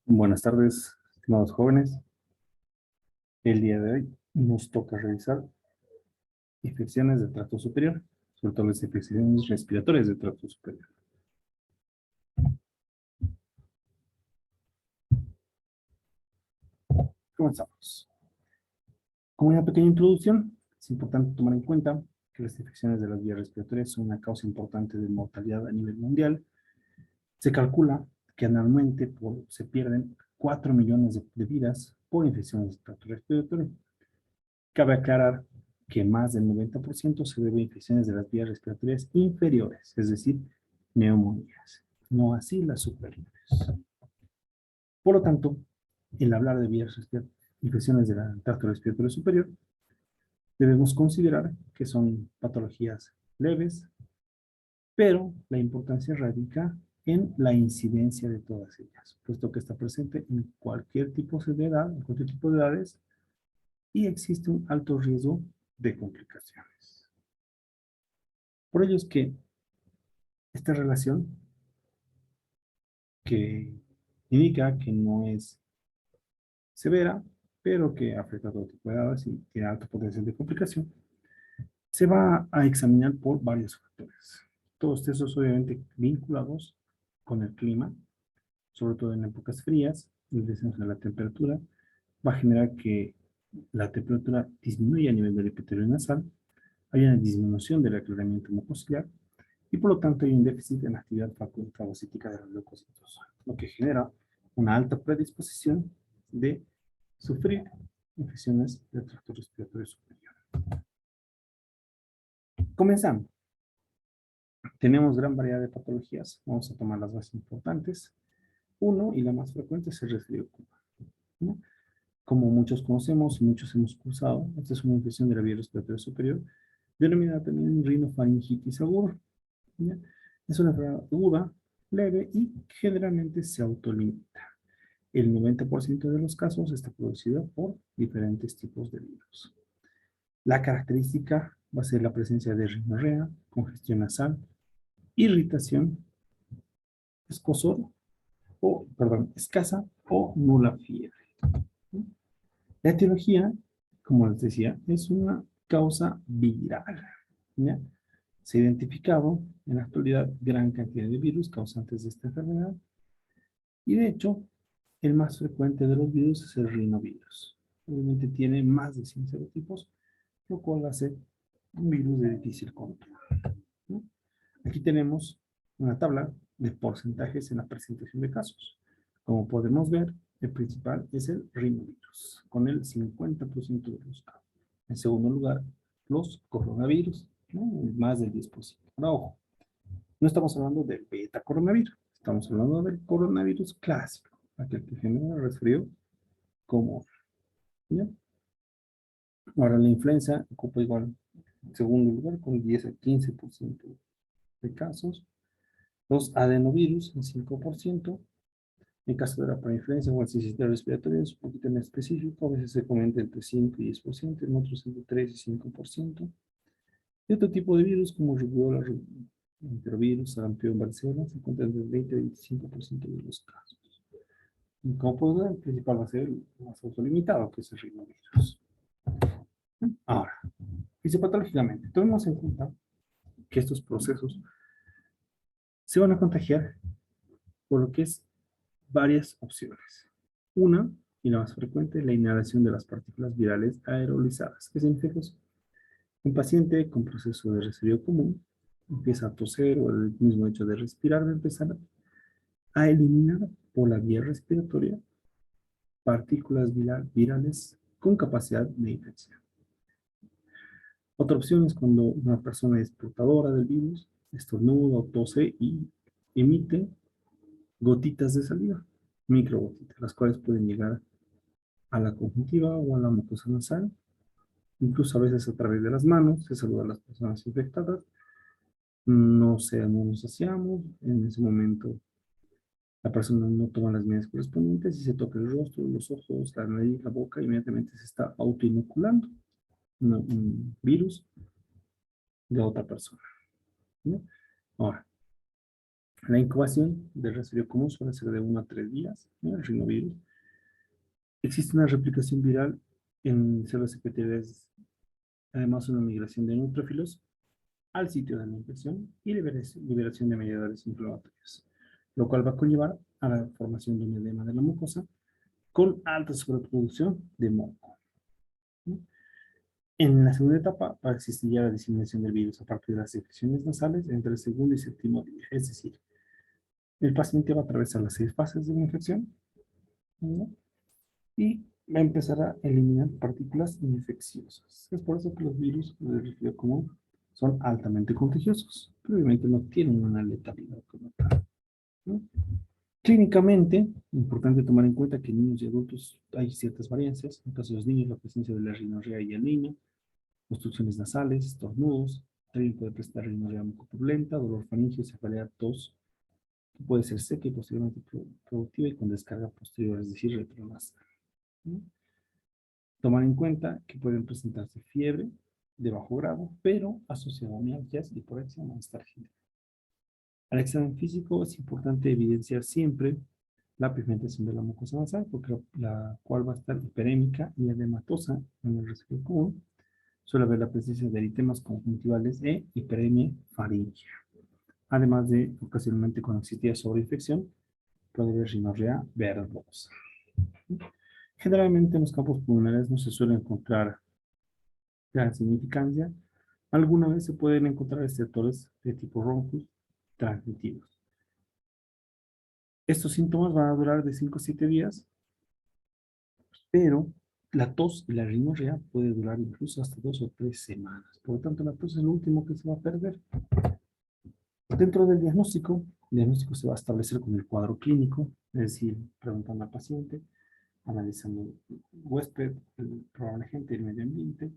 Buenas tardes, estimados jóvenes. El día de hoy nos toca revisar infecciones de tracto superior, sobre todo las infecciones respiratorias de tracto superior. Comenzamos. Como una pequeña introducción, es importante tomar en cuenta que las infecciones de las vías respiratorias son una causa importante de mortalidad a nivel mundial. Se calcula que anualmente se pierden 4 millones de vidas por infecciones de tracto respiratorio. Cabe aclarar que más del 90% se debe a infecciones de las vías respiratorias inferiores, es decir, neumonías, no así las superiores. Por lo tanto, el hablar de infecciones del tracto respiratorio superior, debemos considerar que son patologías leves, pero la importancia radica en la incidencia de todas ellas, puesto que está presente en cualquier tipo de edad, en cualquier tipo de edades, y existe un alto riesgo de complicaciones. Por ello es que esta relación que indica que no es severa, pero que afecta a todo tipo de edades y tiene alto potencial de complicación, se va a examinar por varios factores. Todos estos obviamente vinculados con el clima, sobre todo en épocas frías, el descenso de la temperatura va a generar que la temperatura disminuya a nivel del epitelio nasal, hay una disminución del aclaramiento mucociliar y por lo tanto hay un déficit en la actividad fagocítica de los leucocitos, lo que genera una alta predisposición de sufrir infecciones del tracto respiratorio superior. Comenzando. Tenemos gran variedad de patologías. Vamos a tomar las más importantes. Uno, y la más frecuente, es el resfrío común, ¿no? Como muchos conocemos y muchos hemos cursado, esta es una infección de la vía respiratoria superior, denominada también rinofaringitis aguda, ¿ya? Es una enfermedad aguda, leve y generalmente se autolimita. El 90% de los casos está producido por diferentes tipos de virus. La característica va a ser la presencia de rinorrea, congestión nasal, irritación, escozor, escasa o nula fiebre. La etiología, como les decía, es una causa viral, ¿ya? Se ha identificado en la actualidad gran cantidad de virus causantes de esta enfermedad y de hecho el más frecuente de los virus es el rinovirus. Obviamente tiene más de 100 serotipos, lo cual hace un virus de difícil control, ¿no? Aquí tenemos una tabla de porcentajes en la presentación de casos. Como podemos ver, el principal es el rinovirus, con el 50% de los casos. En segundo lugar, los coronavirus, ¿no? Más del 10%. Ahora, ojo, no estamos hablando del beta coronavirus, estamos hablando del coronavirus clásico, aquel que genera resfrío común, ¿ya? Ahora, la influenza ocupa igual en segundo lugar con 10 al 15% de casos. Los adenovirus en 5%. En caso de la parainfluencia o el sistema respiratorio es un poquito en específico, a veces se comenta entre 5 y 10%, en otros entre 3 y 5%. Y otro tipo de virus como rubiola, enterovirus, sarampión, varicela, se encuentran entre el 20 y 25% de los casos. Y como pueden ver, el principal va a ser el más autolimitado, que es el rinovirus. Ahora, fisiopatológicamente, tomemos en cuenta que estos procesos se van a contagiar por lo que es varias opciones. Una, y la más frecuente, la inhalación de las partículas virales aerolizadas. ¿Qué significa eso? Un paciente con proceso de resfrío común empieza a toser o el mismo hecho de respirar va a empezar a eliminar por la vía respiratoria partículas virales con capacidad de infección. Otra opción es cuando una persona es portadora del virus, estornuda o tose y emite gotitas de saliva, microgotitas, las cuales pueden llegar a la conjuntiva o a la mucosa nasal, incluso a veces a través de las manos, se saluda a las personas infectadas, no nos aseamos, en ese momento la persona no toma las medidas correspondientes y se toca el rostro, los ojos, la nariz, la boca, inmediatamente se está autoinoculando un virus de otra persona, ¿no? Ahora, La incubación del resfriado común suele ser de 1 a 3 días, ¿no? El rinovirus. Existe una replicación viral en células epiteliales, además una migración de neutrófilos al sitio de la infección y liberación de mediadores inflamatorios, lo cual va a conllevar a la formación de un edema de la mucosa con alta sobreproducción de moco, ¿no? En la segunda etapa va a existir ya la diseminación del virus a partir de las infecciones nasales entre el segundo y séptimo día, es decir, el paciente va a atravesar las 6 fases de la infección, ¿no? Y va a empezar a eliminar partículas infecciosas. Es por eso que los virus del resfriado común son altamente contagiosos, pero obviamente no tienen una letalidad como tal, ¿no? Clínicamente, importante tomar en cuenta que en niños y adultos hay ciertas variancias. En caso de los niños, la presencia de la rinorrea y el niño, obstrucciones nasales, estornudos, también puede presentar rinorrea mucopurulenta, dolor faríngeo, cefalea, tos, que puede ser seca y posteriormente productiva y con descarga posterior, es decir, retronasal, ¿no? Tomar en cuenta que pueden presentarse fiebre de bajo grado, pero asociada a mialgias, hiporexia, malestar general. Al examen físico es importante evidenciar siempre la pigmentación de la mucosa nasal, porque la cual va a estar hiperémica y edematosa en el resfriado común. Suele haber la presencia de eritemas conjuntivales e hiperemia faríngea. Además de, ocasionalmente, cuando existía sobreinfección, puede haber rinorrea verdosa. Generalmente en los campos pulmonares no se suele encontrar gran significancia. Alguna vez se pueden encontrar receptores de tipo Ronchus transmitidos. Estos síntomas van a durar de 5 a 7 días, pero la tos y la rinorrea puede durar incluso hasta 2 o 3 semanas. Por lo tanto, la tos es lo último que se va a perder. Dentro del diagnóstico, el diagnóstico se va a establecer con el cuadro clínico, es decir, preguntando al paciente, analizando el huésped, el probable agente, el medio ambiente,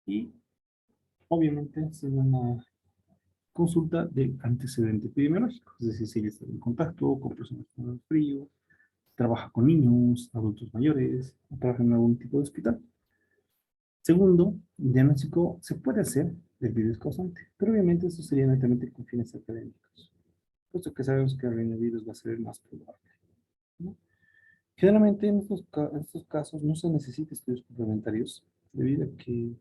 y obviamente se da una consulta del antecedente epidemiológico, es decir, si ella está en contacto con personas con frío, trabaja con niños, adultos mayores, o trabaja en algún tipo de hospital. Segundo, el diagnóstico se puede hacer del virus causante, pero obviamente eso sería netamente con fines académicos, puesto que sabemos que el rinovirus va a ser el más probable, ¿no? Generalmente en estos casos no se necesita estudios complementarios, debido a que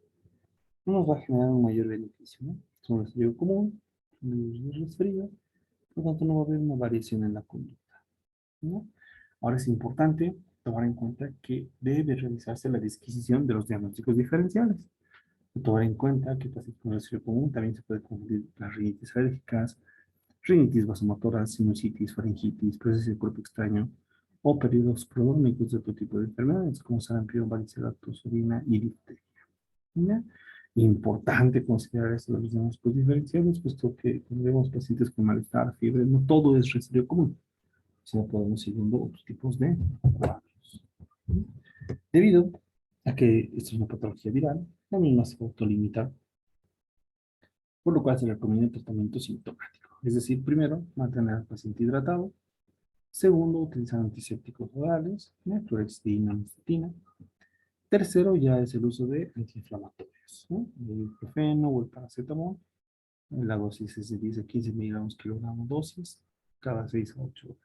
no nos va a generar un mayor beneficio, ¿no? Es un resfriado común, un resfrío, por lo tanto no va a haber una variación en la conducta, ¿no? Ahora es importante tomar en cuenta que debe realizarse la disquisición de los diagnósticos diferenciales. Tomar en cuenta que pacientes con resfriado común también se puede confundir las rinitis alérgicas, rinitis vasomotoras, sinusitis, faringitis, presencia de cuerpo extraño o periodos prodrómicos de otro tipo de enfermedades como sarampión, varicela, tosferina y difteria, ¿no? Importante considerar esto de los diagnósticos diferenciales, puesto que cuando vemos pacientes con malestar, fiebre, no todo es resfriado común, sino podemos ir viendo otros tipos de cuadros. Debido a que esto es una patología viral, la misma se autolimita, por lo cual se recomienda el tratamiento sintomático. Es decir, primero, mantener al paciente hidratado. Segundo, utilizar antisépticos orales, clorexidina, amistatina. Tercero, ya es el uso de antiinflamatorios, ¿no? El ibuprofeno o el paracetamol. La dosis es de 10 a 15 miligramos kilogramo dosis cada 6 a 8 horas.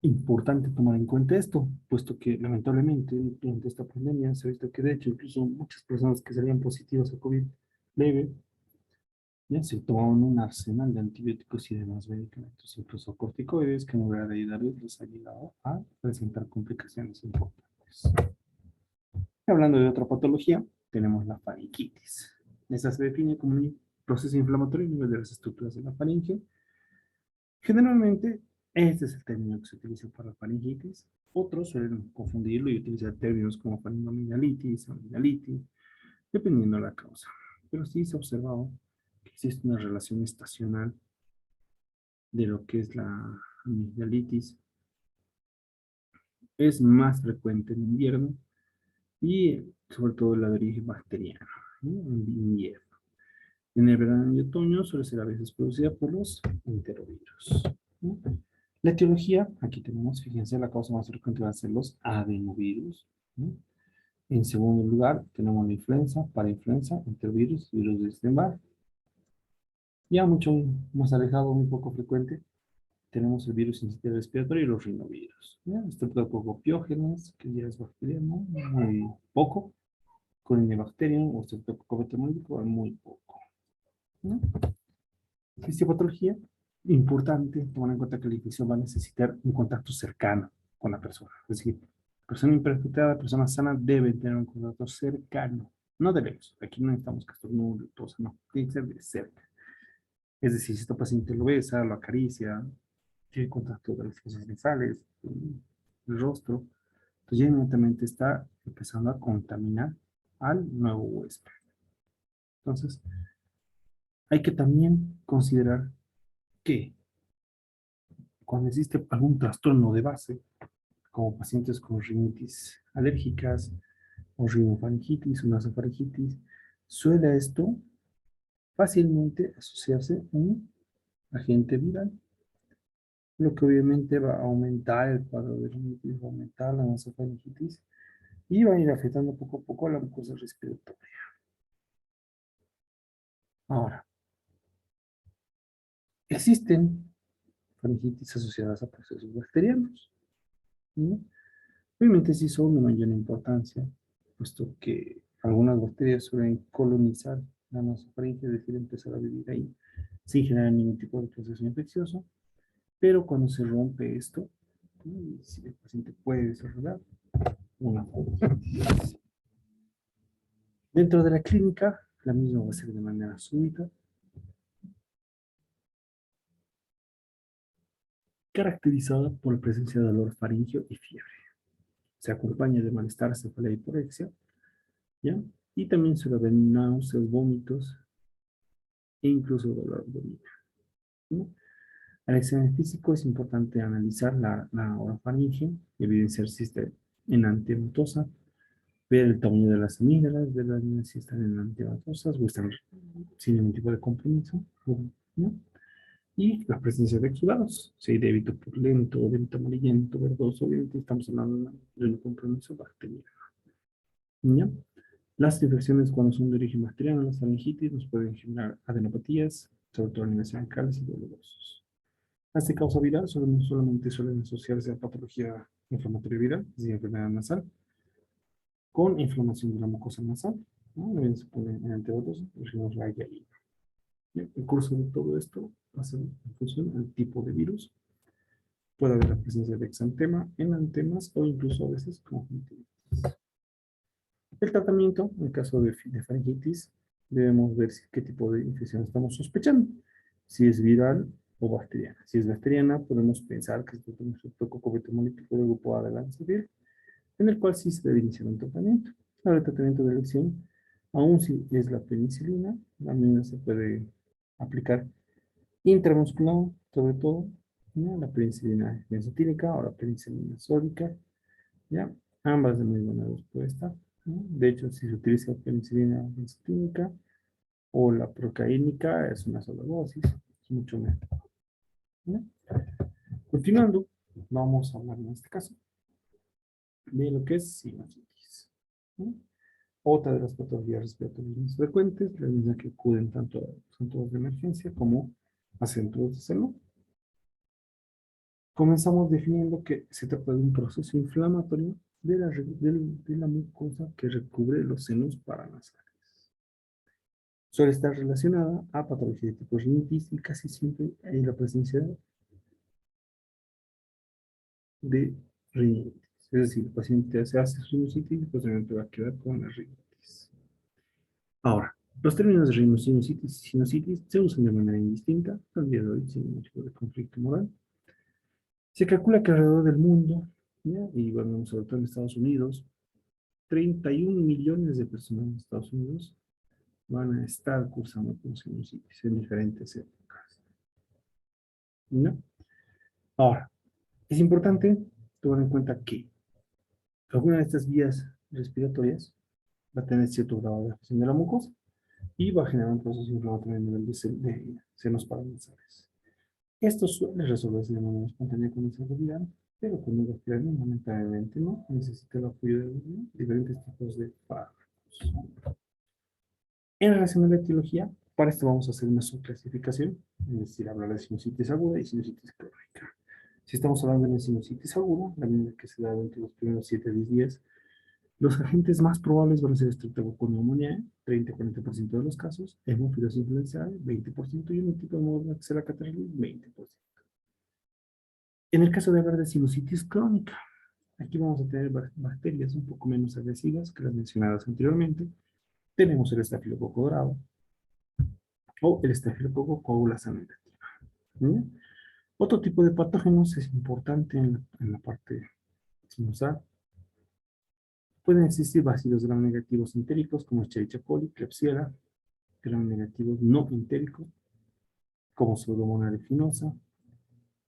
Importante tomar en cuenta esto, puesto que lamentablemente durante esta pandemia se ha visto que de hecho incluso muchas personas que salían positivas a COVID leve, ya se tomaban un arsenal de antibióticos y demás medicamentos, incluso corticoides, que en lugar de ayudarles les ha llegado a presentar complicaciones importantes. Hablando de otra patología, tenemos la faringitis. Esta se define como un proceso inflamatorio a nivel de las estructuras de la faringe. Generalmente, este es el término que se utiliza para la faringitis. Otros suelen confundirlo y utilizar términos como faringoamigdalitis o amigdalitis, dependiendo de la causa. Pero sí se ha observado que existe una relación estacional de lo que es la amigdalitis. Es más frecuente en invierno y sobre todo la de origen bacteriano, ¿no? En invierno. En el verano y otoño suele ser a veces producida por los enterovirus, ¿no? La etiología, aquí tenemos, fíjense, la causa más frecuente va a ser los adenovirus, ¿no? En segundo lugar, tenemos la influenza, parainfluenza, enterovirus, virus de Epstein-Barr. Ya mucho más alejado, muy poco frecuente, tenemos el virus sincitial respiratorio y los rinovirus. ¿Ya? Streptococcus que ya es bacteriano, muy poco. Corynebacterium o Streptococcus pneumoniae, muy poco. ¿No? Fisiopatología, importante tomar en cuenta que la infección va a necesitar un contacto cercano con la persona. Es decir, persona infectada, persona sana deben tener un contacto cercano, no de lejos. Aquí no necesitamos que estornude, tosa, no, tiene que ser de cerca. Es decir, si este paciente lo besa, lo acaricia, tiene contacto de las fosas nasales, el rostro, entonces ya inmediatamente está empezando a contaminar al nuevo huésped. Entonces, hay que también considerar que cuando existe algún trastorno de base, como pacientes con rinitis alérgicas o rinofaringitis o nasofaringitis, suele esto fácilmente asociarse a un agente viral, lo que obviamente va a aumentar el cuadro de rinitis, va a aumentar la nasofaringitis y va a ir afectando poco a poco a la mucosa respiratoria. Ahora, existen faringitis asociadas a procesos bacterianos, ¿no? Obviamente sí son de mayor importancia, puesto que algunas bacterias suelen colonizar la nasofaringe, es decir, empezar a vivir ahí sin generar ningún tipo de proceso infeccioso, pero cuando se rompe esto, si el paciente puede desarrollar una faringitis. Dentro de la clínica, la misma va a ser de manera súbita, caracterizada por la presencia de dolor faríngeo y fiebre. Se acompaña de malestar, cefalea y hiporexia, ¿ya? Y también suele haber náuseas, vómitos e incluso dolor abdominal, ¿no? Al examen físico es importante analizar la orofaringe, evidenciar si está enantiomatosa, ver el tamaño de las amígdalas, ver si están enantiamatosas o están sin ningún tipo de compromiso, ¿no? Y la presencia de exudados, si hay débito purulento, débito amarillento, verdoso, obviamente estamos hablando de un compromiso bacteriano, ¿ya? Las infecciones cuando son de origen bacteriano, las faringitis, nos pueden generar adenopatías, sobre todo en ancales y dolorosos. Las de causa viral solamente suelen asociarse a patología inflamatoria viral, es decir, enfermedad nasal, con inflamación de la mucosa nasal, ¿no? También se pone en antidotos, decimos la IgA. El curso de todo esto pasa en función al tipo de virus. Puede haber la presencia de exantema, enantemas o incluso a veces conjuntivitis. El tratamiento, en el caso de faringitis, debemos ver qué tipo de infección estamos sospechando. Si es viral o bacteriana. Si es bacteriana, podemos pensar que es un estreptococo betamolítico del grupo A de la Lancevir, en el cual sí se debe iniciar un tratamiento. Ahora, el tratamiento de elección, aún si es la penicilina, la misma se puede aplicar intramuscular, sobre todo, ¿no? La penicilina benzotílica o la penicilina sódica, ¿ya? Ambas de muy buena respuesta, ¿no? De hecho, si se utiliza penicilina benzotílica o la procaínica, es una sola dosis, es mucho mejor, ¿no? Continuando, vamos a hablar en este caso de lo que es sinusitis, ¿no? Otra de las patologías respiratorias más frecuentes, la misma que acuden tanto a centros de emergencia como a centros de salud. Comenzamos definiendo que se trata de un proceso inflamatorio de la mucosa que recubre los senos paranasales. Suele estar relacionada a patología de tipo rinitis y casi siempre hay la presencia de rinitis. Es decir, el paciente se hace sinusitis y posteriormente va a quedar con la rinitis. Ahora, los términos de rinosinusitis y sinusitis se usan de manera indistinta al día de hoy sin ningún tipo de conflicto moral. Se calcula que alrededor del mundo, ¿ya? Y bueno, sobre todo en Estados Unidos, 31 millones de personas en Estados Unidos van a estar cursando con sinusitis en diferentes épocas, ¿no? Ahora, es importante tomar en cuenta que alguna de estas vías respiratorias va a tener cierto grado de afección de la mucosa y va a generar un proceso inflamatorio a nivel de senos paranasales. Esto suele resolverse de manera espontánea con esa viral, pero con el bacteriano lamentablemente no necesita el apoyo de diferentes tipos de fármacos. En relación a la etiología, Para esto vamos a hacer una subclasificación, es decir, hablar de sinusitis aguda y sinusitis crónica. Si estamos hablando de una sinusitis aguda, la misma que se da entre los primeros 7 a 10 días, los agentes más probables van a ser estreptococcus pneumoniae, 30-40% de los casos, hemófilos influenzae, 20%, y un tipo de modo de la catarrhalis, 20%. En el caso de hablar de sinusitis crónica, aquí vamos a tener bacterias un poco menos agresivas que las mencionadas anteriormente. Tenemos el estafilococo dorado o el estafilococo coagulasa negativa. ¿Sí? Otro tipo de patógenos es importante en la parte sinusal. Pueden existir bacilos gram negativos entéricos como Escherichia coli, Klebsiella, gram negativos no entéricos como Pseudomonas aeruginosa.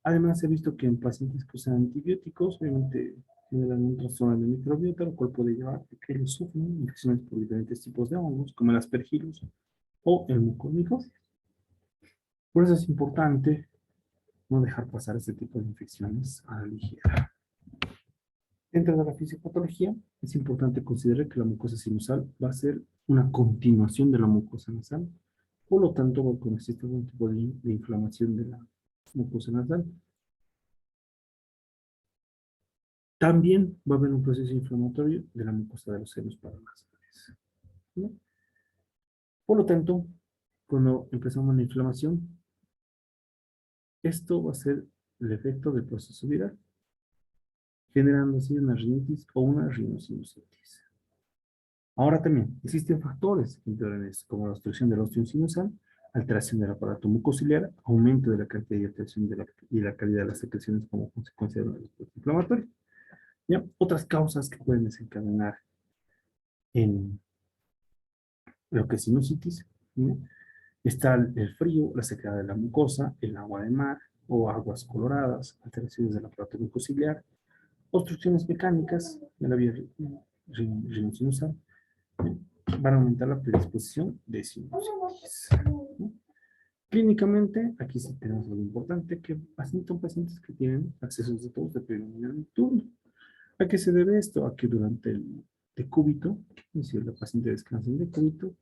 Además, se ha visto que en pacientes que usan antibióticos, obviamente generan un trastorno de microbiota, lo cual puede llevar a que ellos sufran infecciones por diferentes tipos de hongos, como el aspergillus o el mucormicosis. Por eso es importante no dejar pasar este tipo de infecciones a la ligera. Dentro de la fisiopatología, es importante considerar que la mucosa sinusal va a ser una continuación de la mucosa nasal, por lo tanto va a conocer algún tipo de inflamación de la mucosa nasal. También va a haber un proceso inflamatorio de la mucosa de los senos paranasales, ¿no? Por lo tanto, cuando empezamos la inflamación, esto va a ser el efecto del proceso viral, generando así una rinitis o una rinosinusitis. Ahora también existen factores que empeoran esto, como la obstrucción del ostium sinusal, alteración del aparato mucociliar, aumento de la cantidad y alteración y la calidad de las secreciones como consecuencia de una respuesta inflamatoria. ¿Ya? Otras causas que pueden desencadenar en lo que es sinusitis, ¿no? Está el frío, la sequedad de la mucosa, el agua de mar o aguas coloradas, alteraciones del aparato mucociliar, obstrucciones mecánicas de la vía rinosinusa, van a aumentar la predisposición de sinusitis, ¿no? Clínicamente, aquí sí tenemos algo importante, que son pacientes que tienen accesos de tos de periodo nocturno. ¿A qué se debe esto? A que durante el decúbito, es decir, el paciente descansa en decúbito,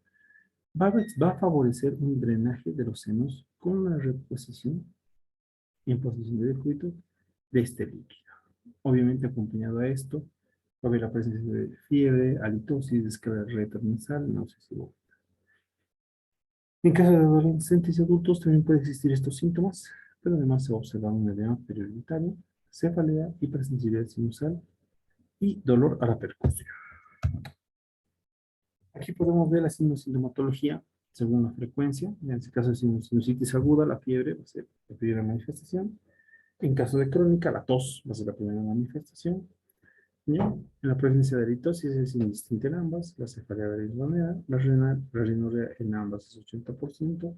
va a favorecer un drenaje de los senos con una reposición en posición de decúbito de este líquido. Obviamente, acompañado a esto, va a haber la presencia de fiebre, halitosis, descarga retronasal, náuseas y vómitos. En caso de adolescentes y adultos también pueden existir estos síntomas, pero además se observa un edema periodontario, cefalea, hipersensibilidad sinusal y dolor a la percusión. Aquí podemos ver la sintomatología según la frecuencia. En este caso de sinusitis aguda, la fiebre va a ser la primera manifestación. En caso de crónica, la tos va a ser la primera manifestación. ¿Ya? En la presencia de halitosis es indistinta en ambas, la cefalea periodontal, la rinorrea en ambas es 80%.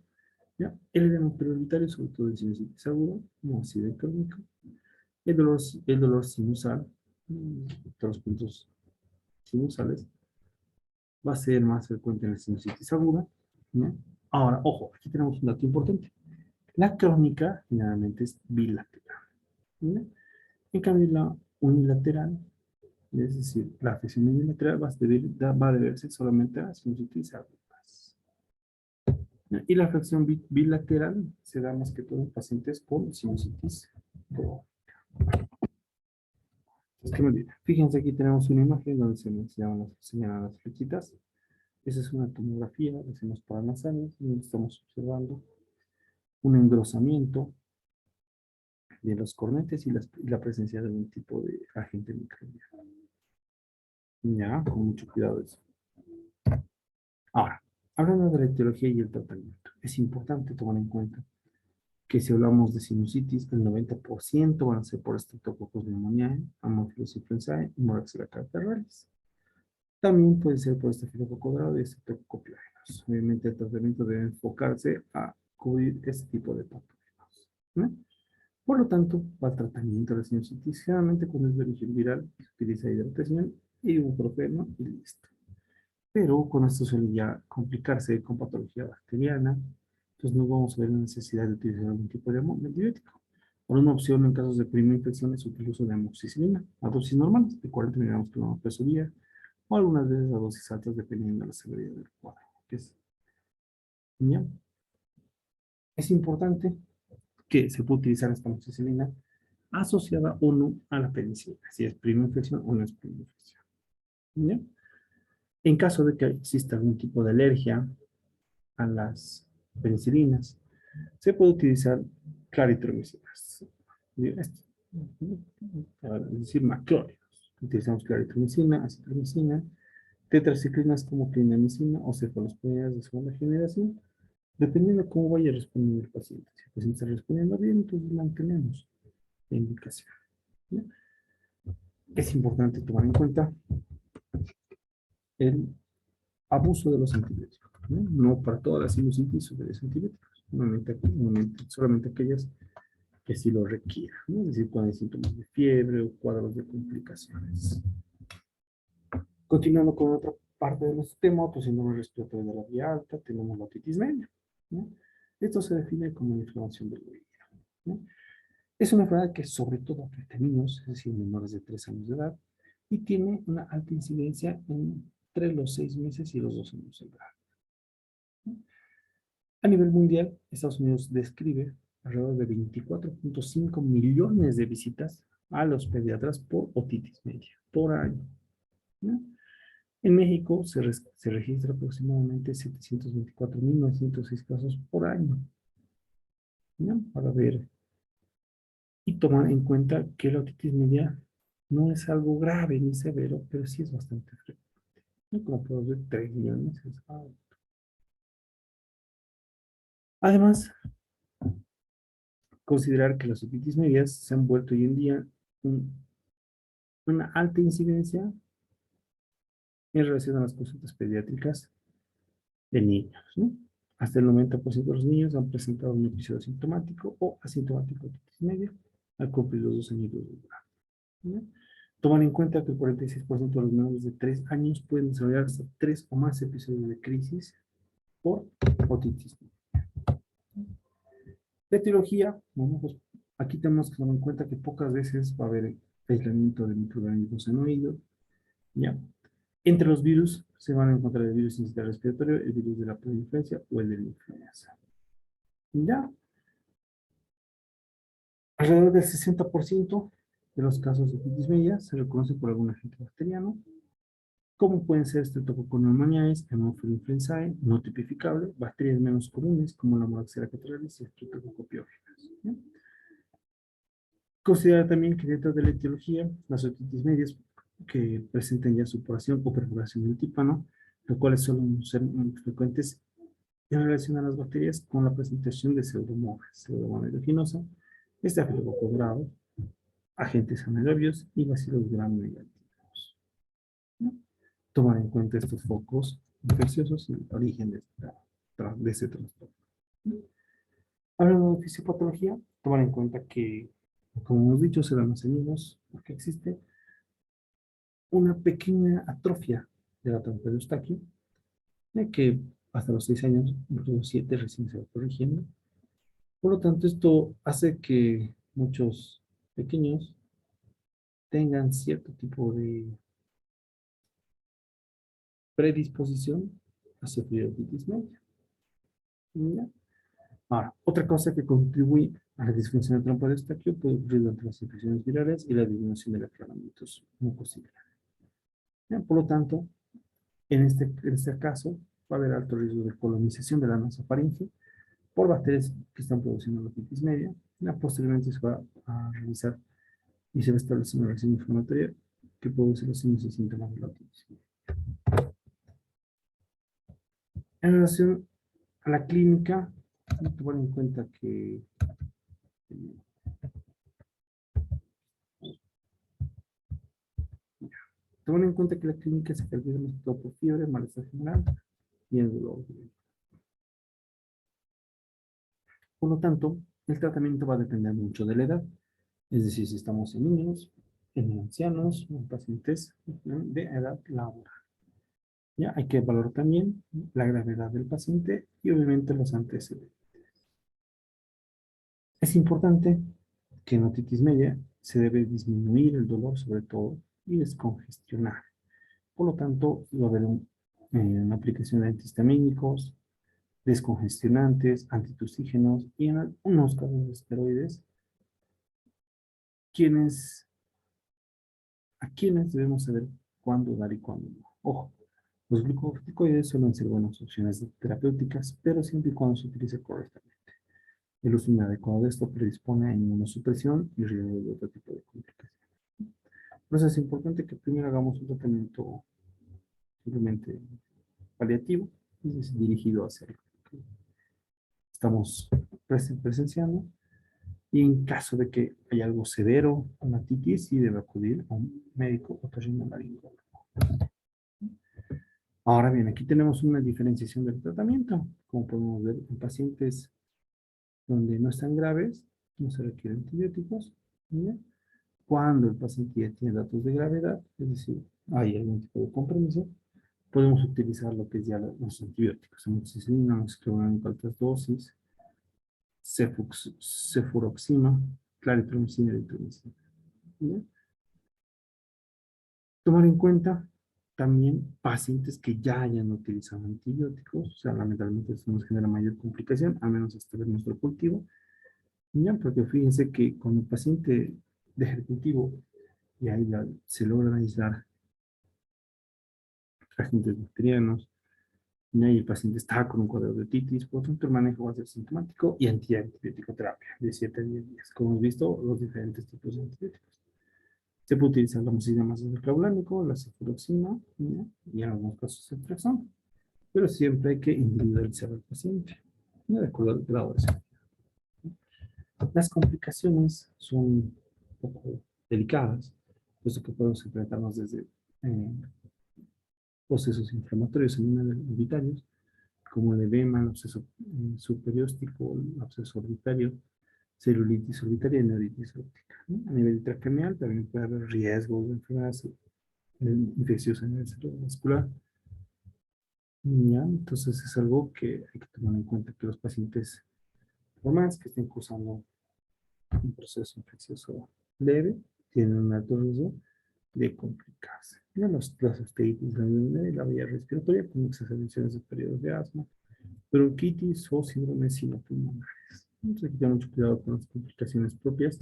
¿Ya? El edema periodontario, sobre todo en sinusitis aguda, no así de crónico. El dolor sinusal, de los puntos sinusales, va a ser más frecuente en la sinusitis aguda, ¿no? Ahora, ojo, aquí tenemos un dato importante. La crónica generalmente es bilateral, ¿no? En cambio, la unilateral, es decir, la afección unilateral va a deberse solamente a sinusitis agudas. Y la afección bilateral se da más que todo en pacientes con sinusitis crónica. Es que me olvida. Fíjense, aquí tenemos una imagen donde se señalan las flechitas. Esa es una tomografía de senos paranasales, donde estamos observando un engrosamiento de los cornetes y la presencia de un tipo de agente microbiano. Ya, con mucho cuidado eso. Ahora, hablando de la etiología y el tratamiento, es importante tomar en cuenta que si hablamos de sinusitis, el 90% van a ser por Streptococcus pneumoniae, Haemophilus influenzae y Moraxella catarrhalis. También puede ser por estafilococo dorado y Streptococcus pyogenes. Obviamente el tratamiento debe enfocarse a cubrir este tipo de patógenos, ¿no? Por lo tanto, para el tratamiento de la sinusitis, generalmente cuando es de origen viral, se utiliza hidratación, ibuprofeno y listo. Pero con esto suele ya complicarse con patología bacteriana, entonces no vamos a ver la necesidad de utilizar algún tipo de antibiótico. Por una opción en casos de primera infección es el uso de amoxicilina a dosis normales, de 40 miligramos por peso día, o algunas veces a dosis altas dependiendo de la severidad del cuadro, que es ¿Ya? Es importante que se pueda utilizar esta amoxicilina asociada o no a la penicilina, si es prima infección o no es prima infección. ¿Ya? En caso de que exista algún tipo de alergia a las penicilinas, se puede utilizar claritromicinas. Es decir, macrólidos. Utilizamos claritromicina, acitromicina, tetraciclinas como clindamicina o cefalosporinas de segunda generación, dependiendo de cómo vaya respondiendo el paciente. Si el paciente está respondiendo bien, entonces mantenemos la indicación. ¿No? Es importante tomar en cuenta el abuso de los antibióticos. No para todas las sinusitis sugerir antibióticos, solamente aquellas que sí lo requieran, ¿no? Es decir, cuando hay síntomas de fiebre o cuadros de complicaciones. Continuando con otra parte de nuestro tema, otro síndrome respiratorio de la vía alta, tenemos la otitis media, ¿no? Esto se define como una inflamación del oído, ¿no? Es una enfermedad que sobre todo afecta a niños, es decir, menores de 3 años de edad, y tiene una alta incidencia entre los 6 meses y los 2 años de edad. A nivel mundial, Estados Unidos describe alrededor de 24.5 millones de visitas a los pediatras por otitis media por año, ¿no? En México se registra aproximadamente 724.906 casos por año, ¿no? Para ver y tomar en cuenta que la otitis media no es algo grave ni severo, pero sí es bastante frecuente, ¿no? Como podemos ver, 3 millones es algo. Además, considerar que las otitis medias se han vuelto hoy en día un, una alta incidencia en relación a las consultas pediátricas de niños, ¿no? Hasta el 90% de los niños han presentado un episodio asintomático o asintomático de otitis media al cumplir los 2 años de edad, ¿no? Tomar en cuenta que el 46% de los menores de 3 años pueden desarrollar hasta 3 o más episodios de crisis por otitis media. La etiología, bueno, pues aquí tenemos que tomar en cuenta que pocas veces va a haber aislamiento de microorganismos en oído, ¿ya? Entre los virus se van a encontrar el virus incisional respiratorio, el virus de la influencia o el de la influenza. ¿Ya? Alrededor del 60% de los casos de otitis media se reconocen por algún agente bacteriano, como pueden ser Streptococcus pneumoniae, Haemophilus influenzae, no tipificable, bacterias menos comunes como la Moraxella catarrhalis y Streptococcus pyogenes. ¿Ya? Considera también que dentro de la etiología, las otitis medias que presenten ya supuración o perforación del tímpano, lo cuales suelen ser muy frecuentes en relación a las bacterias con la presentación de pseudomonas aeruginosa, estafilococo grave, agentes anaerobios y bacilos gram negativos, ¿no? Tomar en cuenta estos focos infecciosos y el origen de ese trastorno. Hablando de fisiopatología, tomar en cuenta que, como hemos dicho, se dan los niños porque existe una pequeña atrofia de la trompa de Eustaquio, que hasta los 6 años, incluso 7, recién se va corrigiendo. Por lo tanto, esto hace que muchos pequeños tengan cierto tipo de predisposición a sufrir otitis media, ¿ya? Ahora, otra cosa que contribuye a la disfunción de trompa de Eustaquio puede ocurrir durante las infecciones virales y la disminución de los afloramientos mucociliares. Por lo tanto, en este caso, va a haber alto riesgo de colonización de la nasofaringe por bacterias que están produciendo la otitis media. Posteriormente se va a realizar y se va a establecer una reacción inflamatoria que produce los signos y síntomas de la otitis media. En relación a la clínica, hay que tomar en cuenta que la clínica se caracteriza por fiebre, malestar general y el dolor. Por lo tanto, el tratamiento va a depender mucho de la edad. Es decir, si estamos en niños, en ancianos, en pacientes de edad laboral. ¿Ya? Hay que valorar también la gravedad del paciente y obviamente los antecedentes. Es importante que en otitis media se debe disminuir el dolor sobre todo y descongestionar. Por lo tanto, va a haber una aplicación de antihistamínicos, descongestionantes, antitusígenos y en algunos casos esteroides, quienes, a quienes debemos saber cuándo dar y cuándo no. Ojo, los glucocorticoides suelen ser buenas opciones terapéuticas, pero siempre y cuando se utilice correctamente. El uso inadecuado de esto predispone a inmunosupresión y riesgo de otro tipo de complicaciones. Por eso es importante que primero hagamos un tratamiento simplemente paliativo, es decir, dirigido hacia lo que estamos presenciando. Y en caso de que haya algo severo, una titis, sí debe acudir a un médico otorrinolaringólogo. Ahora bien, aquí tenemos una diferenciación del tratamiento. Como podemos ver, en pacientes donde no están graves, no se requieren antibióticos. ¿Bien? Cuando el paciente ya tiene datos de gravedad, es decir, hay algún tipo de compromiso, podemos utilizar lo que es ya los antibióticos, amoxicilina, amoxicilina en altas dosis, cefuroxima, claritromicina y eritromicina. ¿Bien? Tomar en cuenta también pacientes que ya hayan utilizado antibióticos, o sea, lamentablemente eso nos genera mayor complicación, al menos hasta ver nuestro cultivo, ¿ya? Porque fíjense que cuando el paciente deja el cultivo y ahí se logran aislar agentes bacterianos, y ahí el paciente está con un cuadro de otitis, por lo tanto el manejo va a ser sintomático y antibiótico terapia de 7 a 10 días, como hemos visto los diferentes tipos de antibióticos. Se puede utilizar la amoxicilina más clavulánico, la cefuroxima, ¿ya? Y en algunos casos el trexón, pero siempre hay que individualizar al paciente, ¿ya? De acuerdo al grado de severidad. Las complicaciones son un poco delicadas, puesto que podemos enfrentarnos desde procesos inflamatorios orbitarios, como el edema, el absceso subperióstico, el absceso orbitario, celulitis orbitaria y neuritis óptica, ¿no? A nivel intracraneal también puede haber riesgos de enfermedades infecciosas en el cerebrovascular. ¿Ya? Entonces es algo que hay que tomar en cuenta que los pacientes, por más que estén cursando un proceso infeccioso leve, tienen un alto riesgo de complicarse. Ya las osteitis, la vía respiratoria con exacerbaciones de periodos de asma, bronquitis o síndromes sinopulmonares. Entonces hay que tener mucho cuidado con las complicaciones propias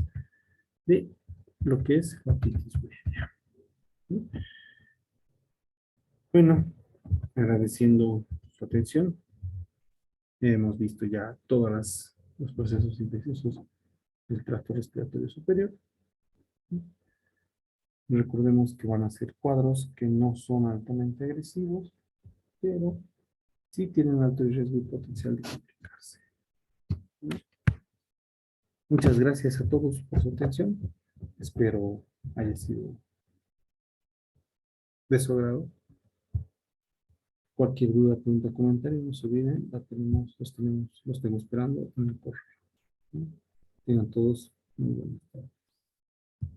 de lo que es la otitis media. ¿Sí? Bueno, agradeciendo su atención, hemos visto ya todos los procesos infecciosos del tracto respiratorio superior. Recordemos que van a ser cuadros que no son altamente agresivos, pero sí tienen alto riesgo y potencial de complicarse. Muchas gracias a todos por su atención. Espero haya sido de su agrado. Cualquier duda, pregunta, comentario, no se olviden, los tengo esperando en el correo. Tengan todos muy buenas tardes.